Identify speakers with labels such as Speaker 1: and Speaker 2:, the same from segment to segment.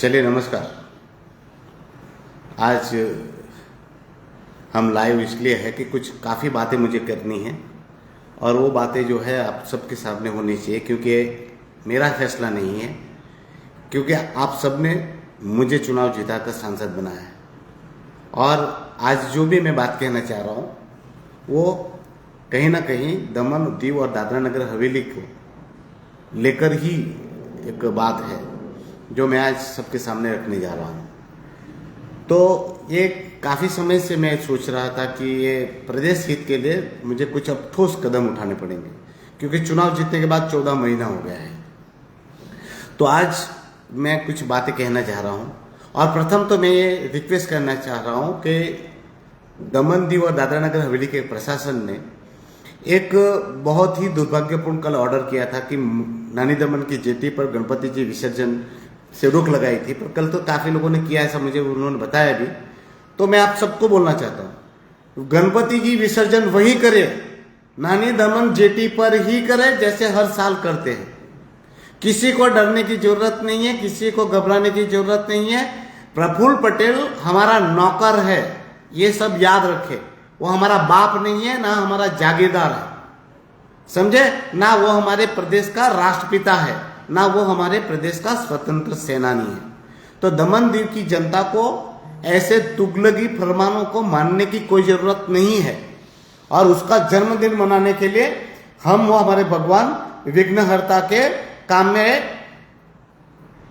Speaker 1: चलिए नमस्कार। आज हम लाइव इसलिए है कि कुछ काफ़ी बातें मुझे करनी है और वो बातें जो है आप सबके सामने होनी चाहिए, क्योंकि मेरा फैसला नहीं है, क्योंकि आप सब ने मुझे चुनाव जिताकर सांसद बनाया है। और आज जो भी मैं बात कहना चाह रहा हूँ वो कहीं ना कहीं दमन, दीव और दादरा नगर हवेली को लेकर ही एक बात है जो मैं आज सबके सामने रखने जा रहा हूँ। तो ये काफ़ी समय से मैं सोच रहा था कि ये प्रदेश हित के लिए मुझे कुछ अब ठोस कदम उठाने पड़ेंगे, क्योंकि चुनाव जीतने के बाद 14 महीना हो गया है। तो आज मैं कुछ बातें कहना चाह रहा हूँ। और प्रथम तो मैं ये रिक्वेस्ट करना चाह रहा हूँ कि दमन, दीव और दादरा नगर हवेली के प्रशासन ने एक बहुत ही दुर्भाग्यपूर्ण कल ऑर्डर किया था कि नानी दमन की जेटी पर गणपति जी विसर्जन से रोक लगाई थी, पर कल तो काफ़ी लोगों ने किया, ऐसा मुझे उन्होंने बताया भी। तो मैं आप सबको बोलना चाहता हूँ, गणपति जी विसर्जन वही करे, नानी दमन जेटी पर ही करे जैसे हर साल करते हैं। किसी को डरने की जरूरत नहीं है, किसी को घबराने की जरूरत नहीं है। प्रफुल्ल पटेल हमारा नौकर है, ये सब याद रखे। वो हमारा बाप नहीं है, ना हमारा जागीरदार है, समझे ना। वो हमारे प्रदेश का राष्ट्रपिता है, ना वो हमारे प्रदेश का स्वतंत्र सेनानी है। तो दमन दीव की जनता को ऐसे तुगलकी फरमानों को मानने की कोई जरूरत नहीं है। और उसका जन्मदिन मनाने के लिए हम वो हमारे भगवान विघ्नहर्ता के काम में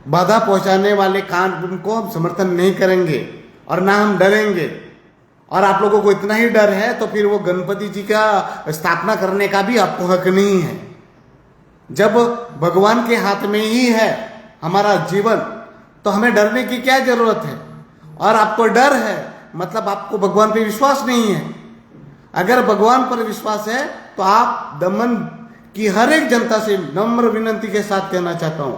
Speaker 1: बाधा पहुंचाने वाले कानून को हम समर्थन नहीं करेंगे और ना हम डरेंगे। और आप लोगों को इतना ही डर है तो फिर वो गणपति जी का स्थापना करने का भी आपको हक नहीं है। जब भगवान के हाथ में ही है हमारा जीवन, तो हमें डरने की क्या जरूरत है। और आपको डर है मतलब आपको भगवान पे विश्वास नहीं है। अगर भगवान पर विश्वास है तो आप दमन की हर एक जनता से नम्र विनंती के साथ कहना चाहता हूं,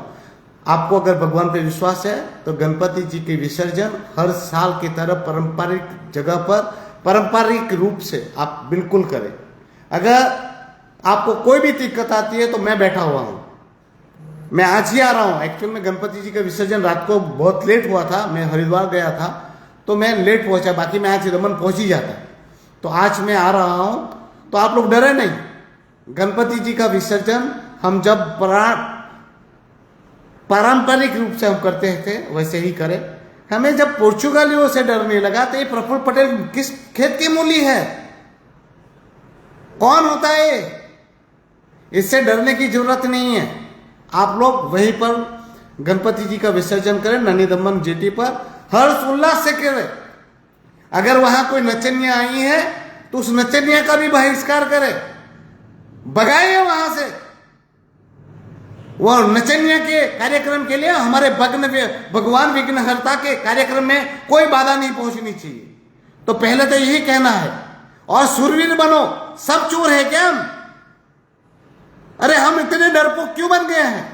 Speaker 1: आपको अगर भगवान पे विश्वास है तो गणपति जी के विसर्जन हर साल की तरह पारंपरिक जगह पर पारंपरिक रूप से आप बिल्कुल करें। अगर आपको कोई भी दिक्कत आती है तो मैं बैठा हुआ हूं। मैं आज ही आ रहा हूं। एक्चुअल में गणपति जी का विसर्जन रात को बहुत लेट हुआ था, मैं हरिद्वार गया था तो मैं लेट पहुंचा, बाकी मैं आज दमन पहुंच ही जाता। तो आज मैं आ रहा हूं, तो आप लोग डरे नहीं। गणपति जी का विसर्जन हम जब पारंपरिक रूप से हम करते थे वैसे ही करें। हमें जब पोर्चुगालियों से डर नहीं लगा तो ये प्रफुल्ल पटेल किस खेत की मूली है, कौन होता है, इससे डरने की जरूरत नहीं है। आप लोग वहीं पर गणपति जी का विसर्जन करें, नानी दमन जेटी पर हर्ष उल्लास से करें। अगर वहां कोई नचनिया आई है तो उस नचनिया का भी बहिष्कार करें, भगाइए वहां से। वो नचनिया के कार्यक्रम के लिए हमारे भगवान विघ्नहर्ता के कार्यक्रम में कोई बाधा नहीं पहुंचनी चाहिए। तो पहले तो यही कहना है। और सुरवीर बनो, सब चोर है क्या हम? अरे हम इतने डरपोक क्यों बन गए हैं?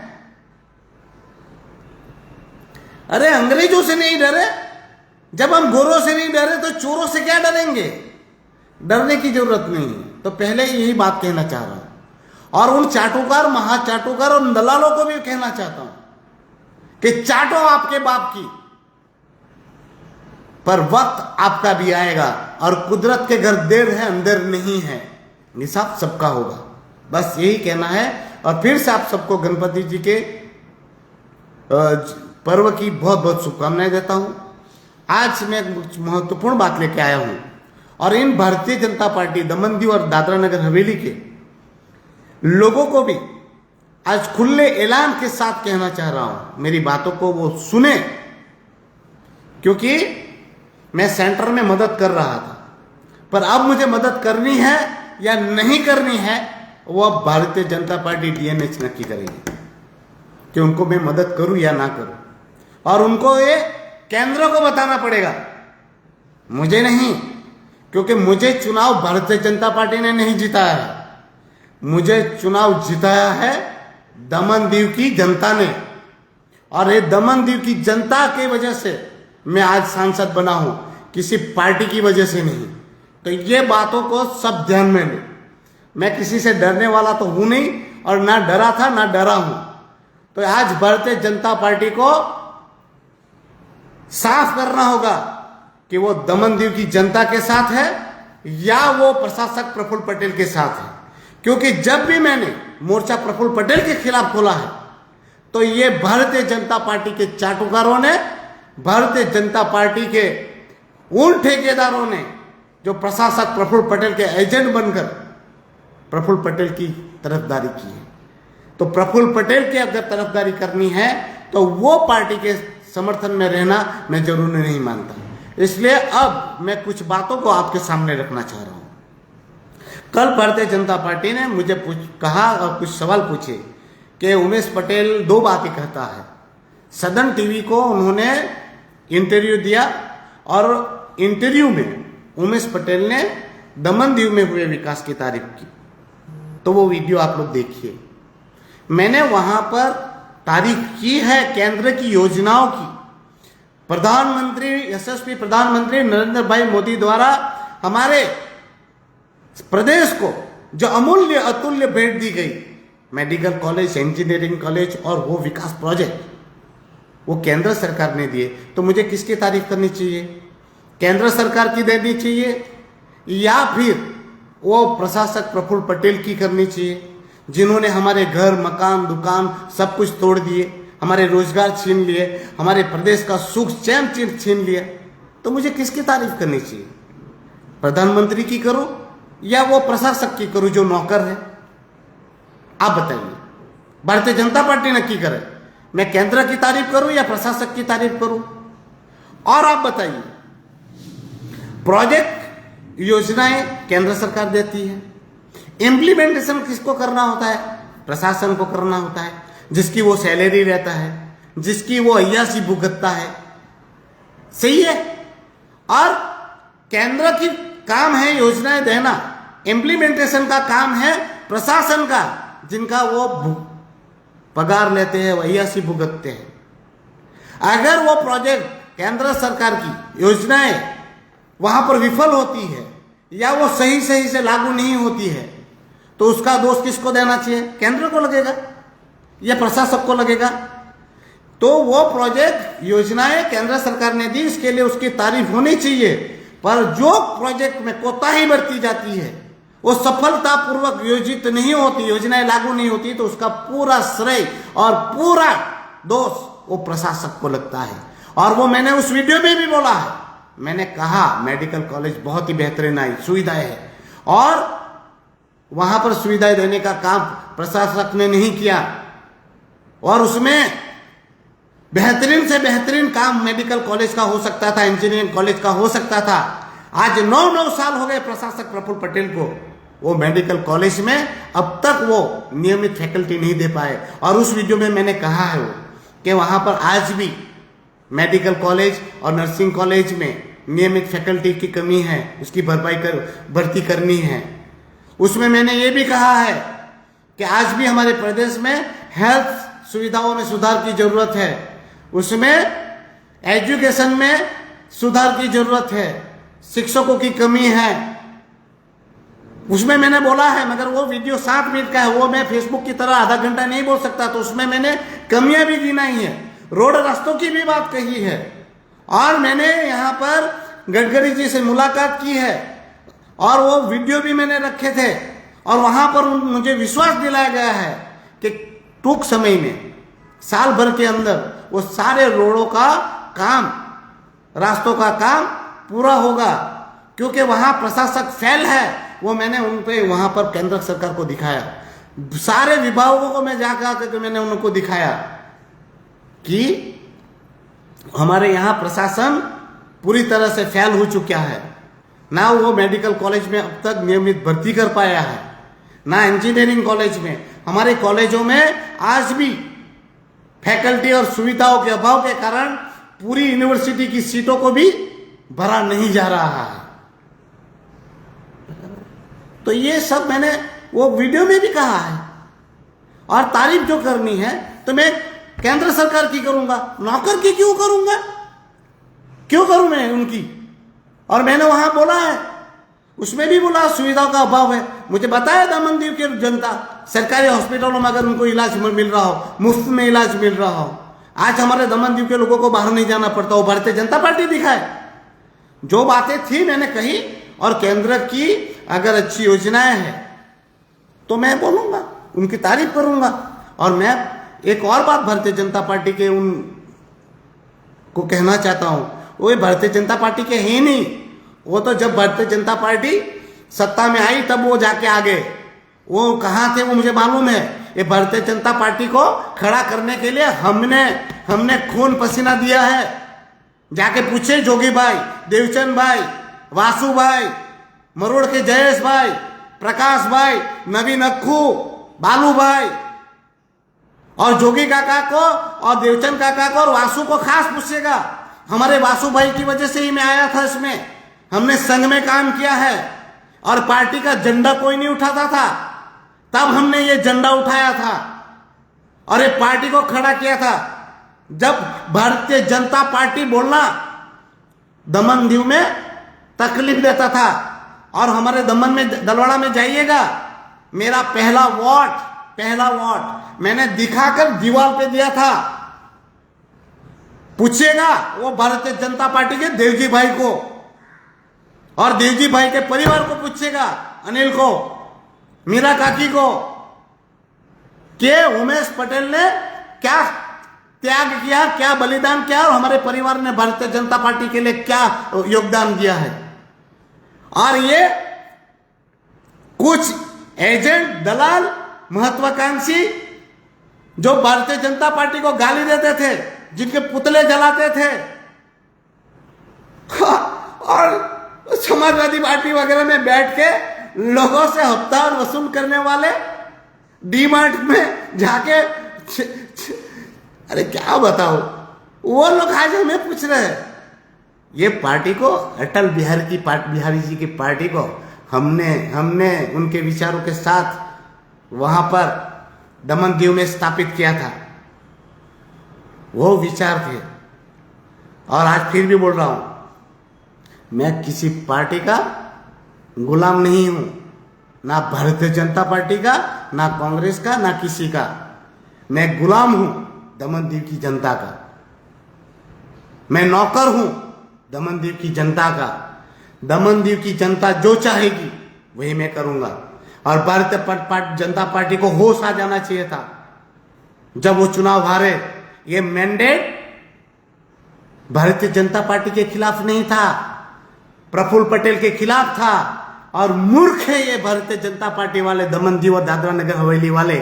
Speaker 1: अरे अंग्रेजों से नहीं डरे, जब हम गोरों से नहीं डरे तो चोरों से क्या डरेंगे? डरने की जरूरत नहीं है। तो पहले यही बात कहना चाह रहा हूं। और उन चाटुकार, महाचाटुकार और दलालों को भी कहना चाहता हूं कि चाटो आपके बाप की, पर वक्त आपका भी आएगा और कुदरत के घर देर है अंदर नहीं है, निसाब सबका होगा। बस यही कहना है। और फिर से आप सबको गणपति जी के पर्व की बहुत बहुत शुभकामनाएं देता हूं। आज मैं महत्वपूर्ण बात लेके आया हूं और इन भारतीय जनता पार्टी दमन, दीव और दादरा नगर हवेली के लोगों को भी आज खुले ऐलान के साथ कहना चाह रहा हूं, मेरी बातों को वो सुने। क्योंकि मैं सेंटर में मदद कर रहा था, पर अब मुझे मदद करनी है या नहीं करनी है वो अब भारतीय जनता पार्टी डीएनएच नक्की करेगी कि उनको मैं मदद करूं या ना करूं। और उनको ये केंद्र को बताना पड़ेगा, मुझे नहीं, क्योंकि मुझे चुनाव भारतीय जनता पार्टी ने नहीं जिताया है। मुझे चुनाव जिताया है दमन दीव की जनता ने। और ये दमन दीव की जनता की वजह से मैं आज सांसद बना हूं, किसी पार्टी की वजह से नहीं। तो ये बातों को सब ध्यान में लो। मैं किसी से डरने वाला तो हूं नहीं और ना डरा था ना डरा हूं। तो आज भारतीय जनता पार्टी को साफ करना होगा कि वो दमनदीव की जनता के साथ है या वो प्रशासक प्रफुल्ल पटेल के साथ है। क्योंकि जब भी मैंने मोर्चा प्रफुल्ल पटेल के खिलाफ खोला है तो ये भारतीय जनता पार्टी के चाटुकारों ने, भारतीय जनता पार्टी के उन ठेकेदारों ने जो प्रशासक प्रफुल्ल पटेल के एजेंट बनकर प्रफुल्ल पटेल की तरफदारी की है। तो प्रफुल्ल पटेल की अगर तरफदारी करनी है तो वो पार्टी के समर्थन में रहना मैं जरूरी नहीं मानता। इसलिए अब मैं कुछ बातों को आपके सामने रखना चाह रहा हूं। कल भारतीय जनता पार्टी ने मुझे कहा और कुछ सवाल पूछे कि उमेश पटेल दो बातें कहता है। सदन टीवी को उन्होंने इंटरव्यू दिया और इंटरव्यू में उमेश पटेल ने दमनदीव में हुए विकास की तारीफ की। तो वो वीडियो आप लोग देखिए। मैंने वहां पर तारीफ की है केंद्र की योजनाओं की। प्रधानमंत्री, यशस्वी प्रधानमंत्री नरेंद्र भाई मोदी द्वारा हमारे प्रदेश को जो अमूल्य अतुल्य भेंट दी गई, मेडिकल कॉलेज, इंजीनियरिंग कॉलेज और वो विकास प्रोजेक्ट, वो केंद्र सरकार ने दिए। तो मुझे किसकी तारीफ करनी चाहिए? केंद्र सरकार की देनी चाहिए या फिर वो प्रशासक प्रफुल्ल पटेल की करनी चाहिए, जिन्होंने हमारे घर, मकान, दुकान सब कुछ तोड़ दिए, हमारे रोजगार छीन लिए, हमारे प्रदेश का सुख चैन छीन लिया। तो मुझे किसकी तारीफ करनी चाहिए? प्रधानमंत्री की करूं या वो प्रशासक की करूं जो नौकर है? आप बताइए। भारतीय जनता पार्टी नक्की करे, मैं केंद्र की तारीफ करूं या प्रशासक की तारीफ करूं? और आप बताइए, प्रोजेक्ट योजनाएं केंद्र सरकार देती है, इम्प्लीमेंटेशन किसको करना होता है? प्रशासन को करना होता है, जिसकी वो सैलरी रहता है, जिसकी वो अय्यासी भुगतता है। सही है। और केंद्र की काम है योजनाएं देना, इम्प्लीमेंटेशन का काम है प्रशासन का, जिनका वो पगार लेते हैं, अय्यासी भुगतते हैं। अगर वो प्रोजेक्ट केंद्र सरकार की योजनाएं वहां पर विफल होती है या वो सही से लागू नहीं होती है तो उसका दोष किसको देना चाहिए? केंद्र को लगेगा या प्रशासक को लगेगा? तो वो प्रोजेक्ट योजनाएं केंद्र सरकार ने दी, इसके लिए उसकी तारीफ होनी चाहिए। पर जो प्रोजेक्ट में कोताही बरती जाती है, वो सफलतापूर्वक योजित नहीं होती, योजनाएं लागू नहीं होती, तो उसका पूरा श्रेय और पूरा दोष वो प्रशासक को लगता है। और वो मैंने उस वीडियो में भी बोला है। मैंने कहा मेडिकल कॉलेज बहुत ही बेहतरीन आई, सुविधाएं है, और वहां पर सुविधाएं देने का काम प्रशासक ने नहीं किया, और उसमें बेहतरीन से बेहतरीन काम मेडिकल कॉलेज का हो सकता था, इंजीनियरिंग कॉलेज का हो सकता था। आज 9 साल हो गए प्रशासक प्रफुल्ल पटेल को वो मेडिकल कॉलेज में अब तक वो नियमित फैकल्टी नहीं दे पाए। और उस वीडियो में मैंने कहा है कि वहां पर आज भी मेडिकल कॉलेज और नर्सिंग कॉलेज में नियमित फैकल्टी की कमी है, उसकी भर्ती करनी है। उसमें मैंने ये भी कहा है कि आज भी हमारे प्रदेश में हेल्थ सुविधाओं में सुधार की जरूरत है, उसमें एजुकेशन में सुधार की जरूरत है, शिक्षकों की कमी है। उसमें मैंने बोला है, मगर वो वीडियो 7 मिनट का है, वो मैं फेसबुक की तरह आधा घंटा नहीं बोल सकता, तो उसमें मैंने कमियां भी गिनाई है, रोड रास्तों की भी बात कही है, और मैंने यहाँ पर गडकरी जी से मुलाकात की है, और वो वीडियो भी मैंने रखे थे, और वहां पर मुझे विश्वास दिलाया गया है कि टूंक समय में, साल भर के अंदर वो सारे रोडों का काम, रास्तों का काम पूरा होगा। क्योंकि वहां प्रशासक फेल है, वो मैंने उन पे वहां पर केंद्र सरकार को दिखाया, सारे विभागों को मैं जाकर मैंने उनको दिखाया कि हमारे यहाँ प्रशासन पूरी तरह से फेल हो चुका है। ना वो मेडिकल कॉलेज में अब तक नियमित भर्ती कर पाया है, ना इंजीनियरिंग कॉलेज में। हमारे कॉलेजों में आज भी फैकल्टी और सुविधाओं के अभाव के कारण पूरी यूनिवर्सिटी की सीटों को भी भरा नहीं जा रहा है। तो ये सब मैंने वो वीडियो में भी कहा है। और तारीफ जो करनी है तो मैं केंद्र सरकार की करूंगा, नौकर की क्यों करूंगा? क्यों करूं मैं उनकी? और मैंने वहां बोला है, उसमें भी बोला सुविधाओं का अभाव है। मुझे बताया दमनदीव की जनता, सरकारी हॉस्पिटलों में अगर उनको इलाज मिल रहा हो, मुफ्त में इलाज मिल रहा हो, आज हमारे दमन दीव के लोगों को बाहर नहीं जाना पड़ता, वो भारतीय जनता पार्टी दिखाए। जो बातें थी मैंने कही, और केंद्र की अगर अच्छी योजनाएं हैं तो मैं बोलूंगा, उनकी तारीफ करूंगा। और मैं एक और बात भारतीय जनता पार्टी के उन को कहना चाहता हूं, वो भारतीय जनता पार्टी के ही नहीं, वो तो जब भारतीय जनता पार्टी सत्ता में आई तब वो जाके आगे, वो कहाँ थे वो मुझे मालूम है। ये भारतीय जनता पार्टी को खड़ा करने के लिए हमने खून पसीना दिया है। जाके पूछे जोगी भाई, देवचंद भाई, वासु भाई, मरोड़ के जयेश भाई, प्रकाश भाई, नवीन अक्खू, बालू भाई, और जोगी काका को और देवचंद काका को और वासु को खास पूछेगा। हमारे वासु भाई की वजह से ही मैं आया था इसमें। हमने संघ में काम किया है और पार्टी का झंडा कोई नहीं उठाता था, तब हमने ये झंडा उठाया था और ये पार्टी को खड़ा किया था। जब भारतीय जनता पार्टी बोलना दमन दीव में तकलीफ देता था, और हमारे दमन में दलवाड़ा में जाइएगा, मेरा पहला वोट मैंने दिखाकर दीवार पे दिया था। पूछिएगा वो भारतीय जनता पार्टी के देवजी भाई को, और देवजी भाई के परिवार को पूछिएगा, अनिल को, मीरा काकी को, कि उमेश पटेल ने क्या त्याग किया, क्या बलिदान किया, और हमारे परिवार ने भारतीय जनता पार्टी के लिए क्या योगदान दिया है। और ये कुछ एजेंट, दलाल, महत्वाकांक्षी जो भारतीय जनता पार्टी को गाली देते थे, जिनके पुतले जलाते थे, और समाजवादी पार्टी वगैरह में बैठ के लोगों से हफ्ता और वसूल करने वाले, डीमार्ट में जाके अरे क्या बताओ, वो लोग आज हमें पूछ रहे हैं। ये पार्टी को, अटल बिहारी जी की पार्टी को हमने उनके विचारों के साथ वहां पर दमन दीव में स्थापित किया था। वो विचार थे, और आज फिर भी बोल रहा हूं, मैं किसी पार्टी का गुलाम नहीं हूं, ना भारतीय जनता पार्टी का, ना कांग्रेस का, ना किसी का। मैं गुलाम हूं दमन दीव की जनता का। मैं नौकर हूं दमन दीव की जनता का। दमन दीव की जनता जो चाहेगी वही मैं करूंगा। और भारतीय जनता पार्टी को होश आ जाना चाहिए था जब वो चुनाव हारे। ये मैंडेट भारतीय जनता पार्टी के खिलाफ नहीं था, प्रफुल्ल पटेल के खिलाफ था। और मूर्ख है ये भारतीय जनता पार्टी वाले, दमन दीव और दादरा नगर हवेली वाले,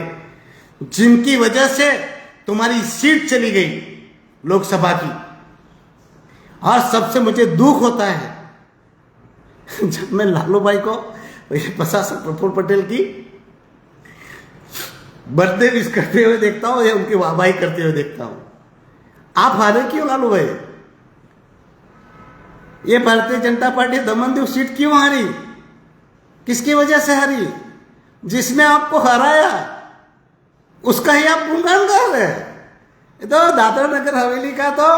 Speaker 1: जिनकी वजह से तुम्हारी सीट चली गई लोकसभा की। और सबसे मुझे दुख होता है जब मैं लालू भाई को, प्रशासक प्रफुल्ल पटेल की बर्थडे विश करते हुए देखता हूं या उनकी वाहवाही करते हुए देखता हूं। आप हारे क्यों लालू भाई? ये भारतीय जनता पार्टी दमन दीव सीट क्यों हारी? किसकी वजह से हारी? जिसने आपको हराया उसका ही आप गुणगान कर रहे हैं। तो दादरा नगर हवेली का तो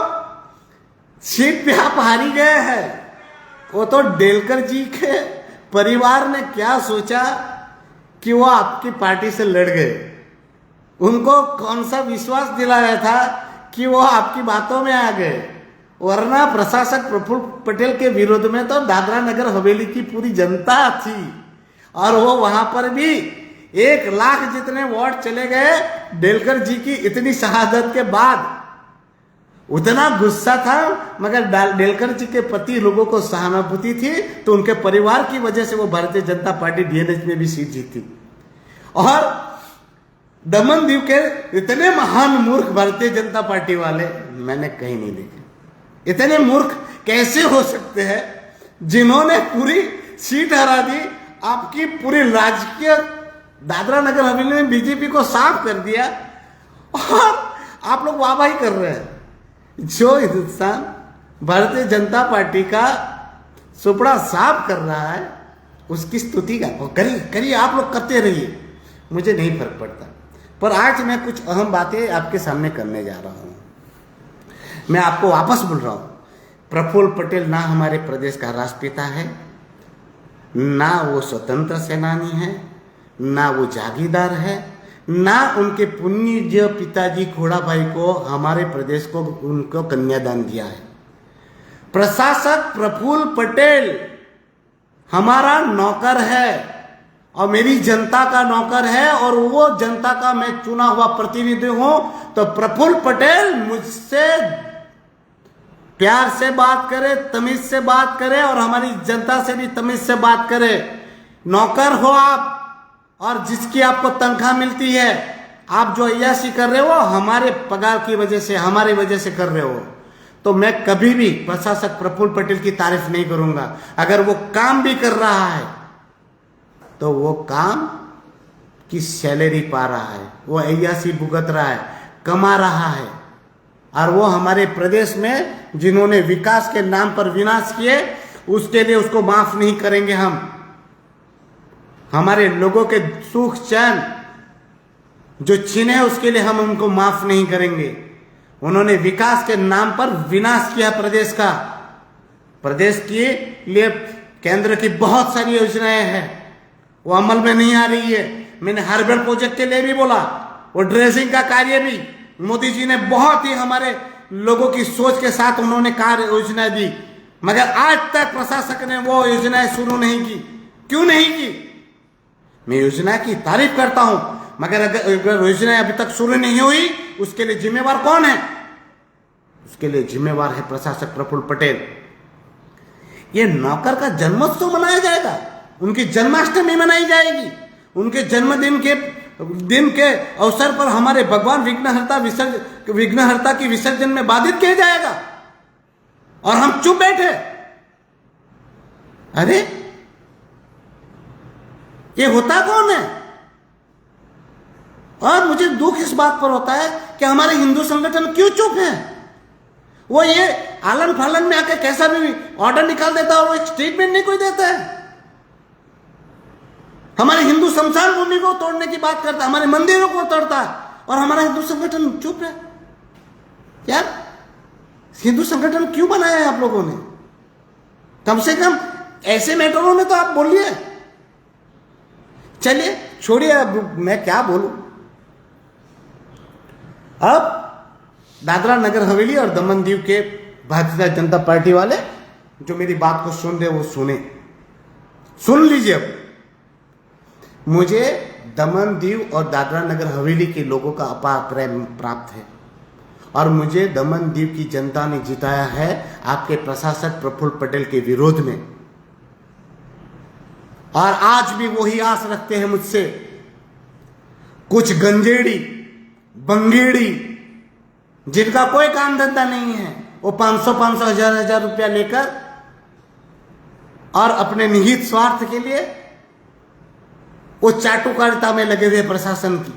Speaker 1: सीट पे आप हारी गए हैं। वो तो डेलकर जी के परिवार ने क्या सोचा कि वो आपकी पार्टी से लड़ गए। उनको कौन सा विश्वास दिलाया था कि वो आपकी बातों में आ गए? वरना प्रशासक प्रफुल्ल पटेल के विरोध में तो दादरा नगर हवेली की पूरी जनता थी, और वो वहां पर भी 1 लाख जितने वोट चले गए। डेलकर जी की इतनी शहादत के बाद उतना गुस्सा था, मगर डेलकर जी के प्रति लोगों को सहानुभूति थी, तो उनके परिवार की वजह से वो भारतीय जनता पार्टी डीएनएच में भी सीट जीती। और दमन दीव के इतने महान मूर्ख भारतीय जनता पार्टी वाले मैंने कहीं नहीं देखे। इतने मूर्ख कैसे हो सकते हैं जिन्होंने पूरी सीट हरा दी, आपकी पूरी राजकीय दादरा नगर हवेली में बीजेपी को साफ कर दिया, और आप लोग वाहवाही कर रहे हैं। जो हिंदुस्तान भारतीय जनता पार्टी का सुपड़ा साफ कर रहा है, उसकी स्तुति का करिए, आप लोग करते रहिए, मुझे नहीं फर्क पड़ता। पर आज मैं कुछ अहम बातें आपके सामने करने जा रहा हूं। मैं आपको वापस बोल रहा हूं, प्रफुल्ल पटेल ना हमारे प्रदेश का राष्ट्रपिता है, ना वो स्वतंत्र सेनानी है, ना वो जागीरदार है, ना उनके पुण्य पिताजी खोड़ा भाई को हमारे प्रदेश को उनको कन्यादान दिया है। प्रशासक प्रफुल्ल पटेल हमारा नौकर है और मेरी जनता का नौकर है, और वो जनता का मैं चुना हुआ प्रतिनिधि हूं। तो प्रफुल्ल पटेल मुझसे प्यार से बात करे, तमीज से बात करे, और हमारी जनता से भी तमीज से बात करे। नौकर हो आप, और जिसकी आपको तनख्वाह मिलती है, आप जो अय्याशी कर रहे हो हमारे पगार की वजह से, हमारी वजह से कर रहे हो। तो मैं कभी भी प्रशासक प्रफुल्ल पटेल की तारीफ नहीं करूंगा। अगर वो काम भी कर रहा है तो वो काम की सैलरी पा रहा है, वो अय्याशी भुगत रहा है, कमा रहा है। और वो हमारे प्रदेश में जिन्होंने विकास के नाम पर विनाश किए, उसके लिए उसको माफ नहीं करेंगे हम। हमारे लोगों के सुख चैन जो छीने उसके लिए हम उनको माफ नहीं करेंगे। उन्होंने विकास के नाम पर विनाश किया प्रदेश का। प्रदेश के लिए केंद्र की बहुत सारी योजनाएं हैं, वो अमल में नहीं आ रही है। मैंने हार्बर प्रोजेक्ट के लिए भी बोला, वो ड्रेजिंग का कार्य भी मोदी जी ने बहुत ही हमारे लोगों की सोच के साथ उन्होंने कार्य योजना दी, मगर आज तक प्रशासक ने वो योजनाएं शुरू नहीं की। क्यों नहीं की? मैं योजना की तारीफ करता हूं, मगर अगर योजनाएं अभी तक शुरू नहीं हुई, उसके लिए जिम्मेवार कौन है? उसके लिए जिम्मेवार है प्रशासक प्रफुल्ल पटेल। ये नौकर का जन्मोत्सव मनाया जाएगा, उनकी जन्माष्टमी मनाई जाएगी, उनके जन्मदिन के अवसर पर हमारे भगवान विघ्नहर्ता की विसर्जन में बाधित किया जाएगा, और हम चुप बैठे। अरे ये होता कौन है? और मुझे दुख इस बात पर होता है कि हमारे हिंदू संगठन क्यों चुप हैं। वो ये आलन फालन में आकर कैसा भी ऑर्डर निकाल देता है और वो एक स्टेटमेंट नहीं कोई देता है। हमारे हिंदू शमशान भूमि को तोड़ने की बात करता है, हमारे मंदिरों को तोड़ता है, और हमारा हिंदू संगठन चुप है। यार हिंदू संगठन क्यों बनाया है आप लोगों ने? कम से कम ऐसे मैटरों में तो आप बोलिए। चलिए छोड़िए, अब मैं क्या बोलूं। अब दादरा नगर हवेली और दमन दीव के भारतीय जनता पार्टी वाले जो मेरी बात को सुन रहे वो सुन लीजिए। अब मुझे दमन दीव और दादरा नगर हवेली के लोगों का अपार प्रेम प्राप्त है, और मुझे दमन दीव की जनता ने जिताया है आपके प्रशासक प्रफुल्ल पटेल के विरोध में, और आज भी वही आस रखते हैं मुझसे। कुछ गंजेड़ी बंगेड़ी जिनका कोई काम धंधा नहीं है, वो 500 हजार रुपया लेकर और अपने निहित स्वार्थ के लिए वो चाटुकारिता में लगे हुए प्रशासन की।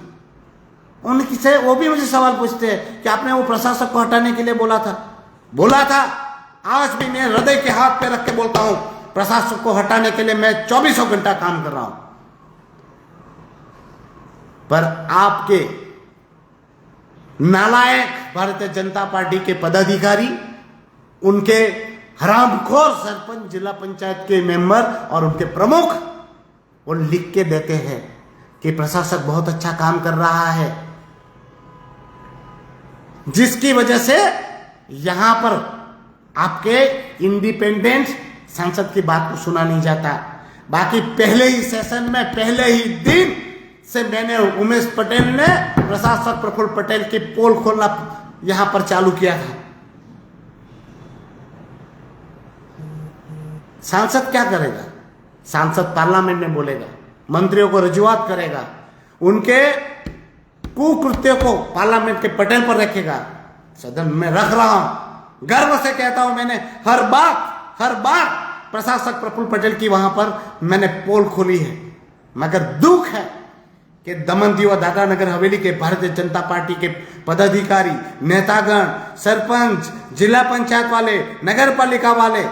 Speaker 1: उनकी से वो भी मुझे सवाल पूछते हैं कि आपने वो प्रशासक को हटाने के लिए बोला था। आज भी मैं हृदय के हाथ पे रख के बोलता हूं, प्रशासक को हटाने के लिए मैं 24 घंटा काम कर रहा हूं। पर आपके नालायक भारतीय जनता पार्टी के पदाधिकारी, उनके हरामखोर सरपंच, जिला पंचायत के मेंबर और उनके प्रमुख, वो लिख के देते हैं कि प्रशासक बहुत अच्छा काम कर रहा है, जिसकी वजह से यहां पर आपके इंडिपेंडेंट सांसद की बात को सुना नहीं जाता। बाकी पहले ही सेशन में, पहले ही दिन से मैंने उमेश पटेल ने प्रशासक प्रफुल्ल पटेल की पोल खोलना यहां पर चालू किया था। सांसद क्या करेगा? सांसद पार्लियामेंट में बोलेगा, मंत्रियों को रजूआत करेगा, उनके कुकृत्यों को पार्लियामेंट के पटेल पर रखेगा। सदन में रख रहा हूं, गर्व से कहता हूं, मैंने हर बार प्रशासक प्रफुल्ल पटेल की वहां पर मैंने पोल खोली है। मगर दुख है कि दमन दीव और दादरा नगर हवेली के भारतीय जनता पार्टी के पदाधिकारी, नेतागण, सरपंच, जिला पंचायत वाले, नगर पालिका वाले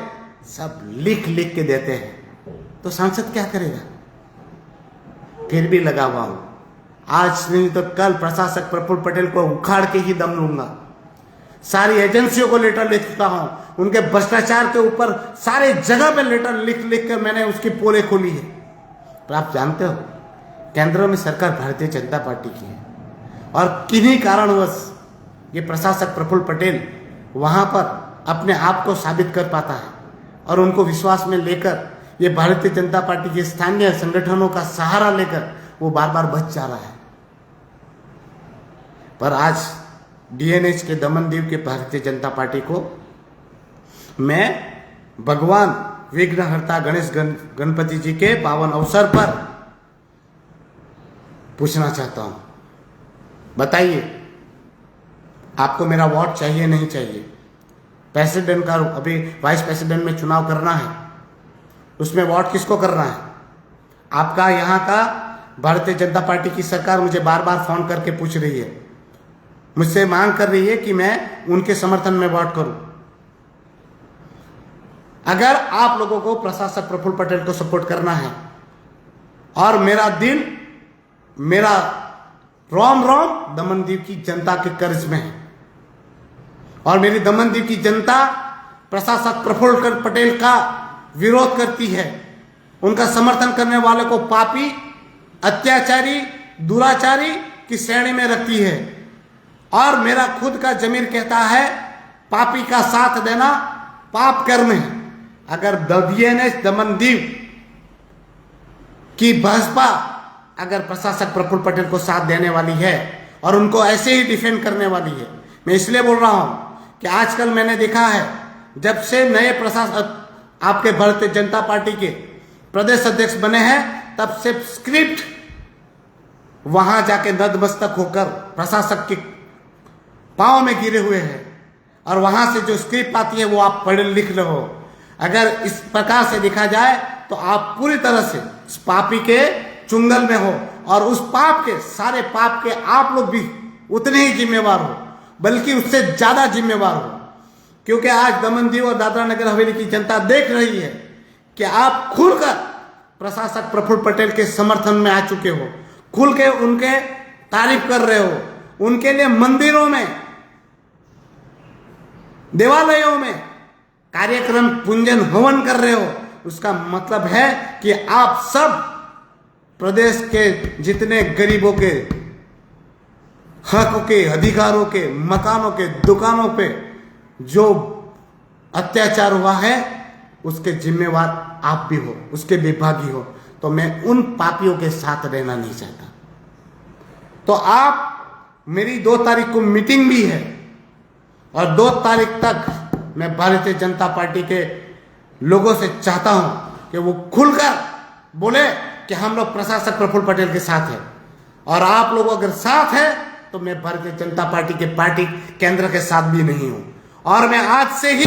Speaker 1: सब लिख के देते हैं। तो सांसद क्या करेगा? फिर भी लगा हुआ हूं, आज नहीं तो कल प्रशासक प्रफुल्ल पटेल को उखाड़ के ही दम लूंगा। सारी एजेंसियों को लेटर लिख चुका हूं, उनके भ्रष्टाचार के ऊपर सारे जगह पे लेटर लिख कर मैंने उसकी पोले खोली है। पर आप जानते हो केंद्र में सरकार भारतीय जनता पार्टी की है और किन्हीं कारणवश ये प्रशासक प्रफुल्ल पटेल वहां पर अपने आप को साबित कर पाता है और उनको विश्वास में लेकर ये भारतीय जनता पार्टी के स्थानीय संगठनों का सहारा लेकर वो बार बार बच जा रहा है। पर आज डीएनएच के दमनदीव के भारतीय जनता पार्टी को मैं भगवान विघ्नहर्ता गणेश गणपति जी के पावन अवसर पर पूछना चाहता हूं, बताइए आपको मेरा वोट चाहिए नहीं चाहिए? प्रेसिडेंट का अभी वाइस प्रेसिडेंट में चुनाव करना है, उसमें वोट किसको करना है? आपका यहाँ का भारतीय जनता पार्टी की सरकार मुझे बार बार फोन करके पूछ रही है, मुझसे मांग कर रही है कि मैं उनके समर्थन में वोट करूं। अगर आप लोगों को प्रशासक प्रफुल्ल पटेल को सपोर्ट करना है और मेरा दिल, मेरा रोम रोम दमनदीव की जनता के कर्ज में है और मेरी दमनदीव की जनता प्रशासक प्रफुल्ल पटेल का विरोध करती है, उनका समर्थन करने वाले को पापी, अत्याचारी, दुराचारी की श्रेणी में रखती है और मेरा खुद का जमीर कहता है पापी का साथ देना पाप कर्म है। अगर डीएनएच दमनदीव की भाजपा अगर प्रशासक प्रफुल्ल पटेल को साथ देने वाली है और उनको ऐसे ही डिफेंड करने वाली है, मैं इसलिए बोल रहा हूं कि आजकल मैंने देखा है जब से नए प्रशासक आपके भारतीय जनता पार्टी के प्रदेश अध्यक्ष बने हैं तब से स्क्रिप्ट वहां जाके नतमस्तक होकर प्रशासक के पांव में गिरे हुए हैं और वहां से जो स्क्रिप्ट आती है वो आप पढ़ लिख रहे हो। अगर इस प्रकार से देखा जाए तो आप पूरी तरह से इस पापी के चुंगल में हो और उस पाप के, सारे पाप के आप लोग भी उतने ही जिम्मेवार हो, बल्कि उससे ज्यादा जिम्मेवार हो, क्योंकि आज दमनदीव और दादरा नगर हवेली की जनता देख रही है कि आप खुलकर प्रशासक प्रफुल्ल पटेल के समर्थन में आ चुके हो, खुल के उनके तारीफ कर रहे हो, उनके लिए मंदिरों में, देवालयों में कार्यक्रम पूजन हवन कर रहे हो। उसका मतलब है कि आप सब प्रदेश के जितने गरीबों के हकों के, अधिकारों के, मकानों के, दुकानों पे जो अत्याचार हुआ है उसके जिम्मेवार आप भी हो, उसके विभागी हो। तो मैं उन पापियों के साथ रहना नहीं चाहता। तो आप, मेरी 2 तारीख को मीटिंग भी है और 2 तारीख तक मैं भारतीय जनता पार्टी के लोगों से चाहता हूं कि वो खुलकर बोले कि हम लोग प्रशासक प्रफुल्ल पटेल के साथ हैं और आप लोग अगर साथ हैं तो मैं भारतीय जनता पार्टी के पार्टी केंद्र के साथ भी नहीं हूं। और मैं आज से ही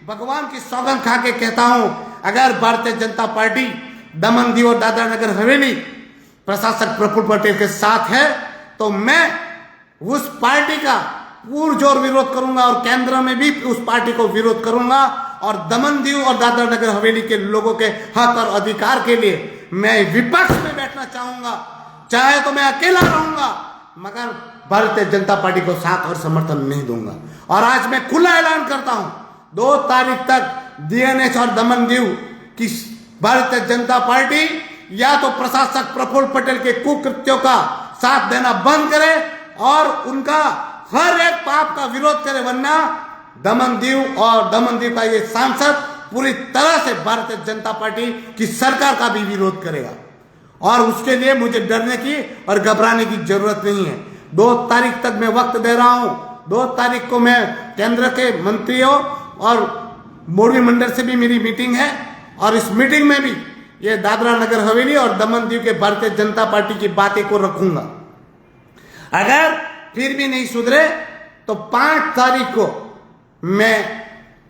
Speaker 1: भगवान की सौगंध खा के कहता हूं, अगर भारतीय जनता पार्टी दमनदीव और दादरा नगर हवेली प्रशासक प्रफुल्ल पटेल के साथ है तो मैं उस पार्टी का पुरजोर विरोध करूंगा और केंद्र में भी उस पार्टी को विरोध करूंगा और दमनदीव और दादरा नगर हवेली के लोगों के हक और अधिकार के लिए मैं विपक्ष में बैठना चाहूंगा, चाहे तो मैं अकेला रहूंगा, मगर भारतीय जनता पार्टी को साथ और समर्थन नहीं दूंगा। और आज मैं खुला ऐलान करता हूं, 2 तारीख तक डीएनएच और दमनदीव की भारतीय जनता पार्टी या तो प्रशासक प्रफुल्ल पटेल के कुकृत्यों का साथ देना बंद करे और उनका हर एक पाप का विरोध करे, वरना दमनदीव और दमनदीव का ये सांसद पूरी तरह से भारतीय जनता पार्टी की सरकार का भी विरोध करेगा। और उसके लिए मुझे डरने की और घबराने की जरूरत नहीं है। 2 तारीख तक मैं वक्त दे रहा हूं। 2 तारीख को मैं केंद्र के मंत्रियों और मोरबी मंडल से भी मेरी मीटिंग है और इस मीटिंग में भी ये दादरा नगर हवेली और दमनदीव के भारतीय जनता पार्टी की बातें को रखूंगा। अगर फिर भी नहीं सुधरे तो 5 तारीख को मैं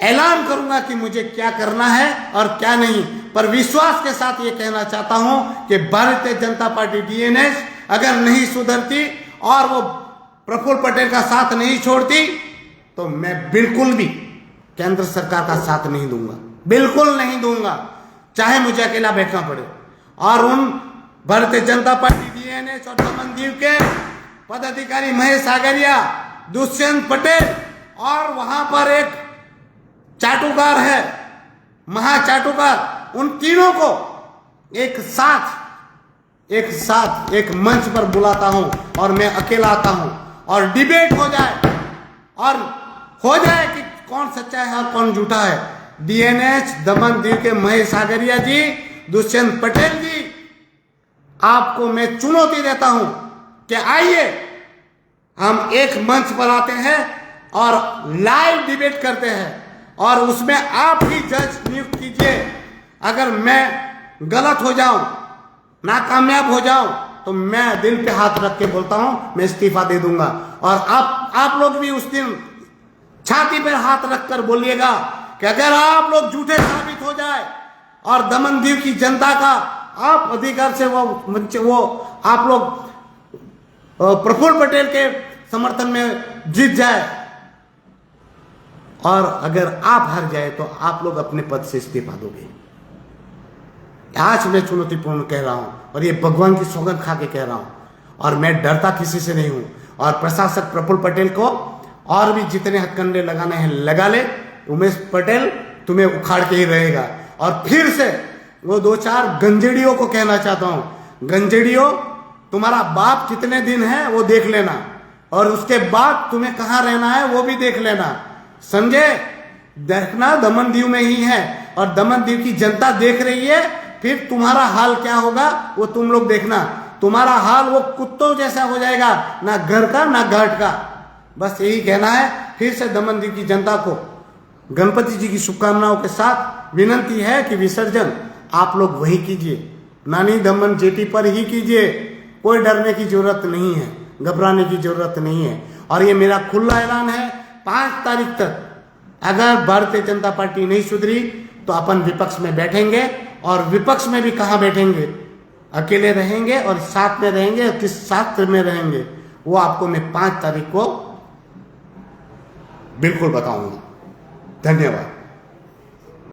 Speaker 1: ऐलान करूंगा कि मुझे क्या करना है और क्या नहीं। पर विश्वास के साथ ये कहना चाहता हूं कि भारतीय जनता पार्टी डीएनएच अगर नहीं सुधरती और वो प्रफुल्ल पटेल का साथ नहीं छोड़ती तो मैं बिल्कुल भी केंद्र सरकार का साथ नहीं दूंगा, बिल्कुल नहीं दूंगा, चाहे मुझे अकेला बैठना पड़े। और उन भारतीय जनता पार्टी डीएनएच और दमनदीव के पदाधिकारी महेश सागरिया, दुष्यंत पटेल और वहां पर एक चाटुकार है, महा चाटुकार, उन तीनों को एक साथ एक साथ एक मंच पर बुलाता हूं और मैं अकेला आता हूं और डिबेट हो जाए और हो जाए कि कौन सच्चा है और कौन झूठा है। डीएनएच दमन दीव के महेश सागरिया जी, दुष्यंत पटेल जी, आपको मैं चुनौती देता हूं कि आइए हम एक मंच पर आते हैं और लाइव डिबेट करते हैं और उसमें आप ही जज नियुक्त कीजिए। अगर मैं गलत हो जाऊं, नाकामयाब हो जाऊं, तो मैं दिल पे हाथ रख के बोलता हूं मैं इस्तीफा दे दूंगा। और आप लोग भी उस दिन छाती पर हाथ रखकर बोलिएगा कि अगर आप लोग झूठे साबित हो जाए और दमन दीव की जनता का आप अधिकार से वो आप लोग प्रफुल्ल पटेल के समर्थन में जीत जाए और अगर आप हार जाए तो आप लोग अपने पद से इस्तीफा दोगे। आज मैं चुनौतीपूर्ण कह रहा हूं और ये भगवान की सौगंध खा के कह रहा हूं और मैं डरता किसी से नहीं हूं। और प्रशासक प्रफुल्ल पटेल को और भी जितने हथकंडे लगाने हैं लगा ले। उमेश पटेल तुम्हें उखाड़ के ही रहेगा। और फिर से वो 2-4 गंजेड़ियों को कहना चाहता हूं, गंजेड़ियों, तुम्हारा बाप कितने दिन है वो देख लेना और उसके बाद तुम्हें कहां रहना है वो भी देख लेना, समझे? देखना दमन दीव में ही है और दमन दीव की जनता देख रही है। फिर तुम्हारा हाल क्या होगा वो तुम लोग देखना। तुम्हारा हाल वो कुत्तों जैसा हो जाएगा, ना घर का ना घाट का। बस यही कहना है। फिर से दमन दीव की जनता को गणपति जी की शुभकामनाओं के साथ विनंती है कि विसर्जन आप लोग वही कीजिए, नानी दमन जेटी पर ही कीजिए। कोई डरने की जरूरत नहीं है, घबराने की जरूरत नहीं है। और ये मेरा खुला ऐलान है, 5 तारीख तक अगर भारतीय जनता पार्टी नहीं सुधरी तो अपन विपक्ष में बैठेंगे। और विपक्ष में भी कहाँ बैठेंगे, अकेले रहेंगे और साथ में रहेंगे। किस साथ में रहेंगे वो आपको मैं 5 तारीख को बिल्कुल बताऊंगा। धन्यवाद।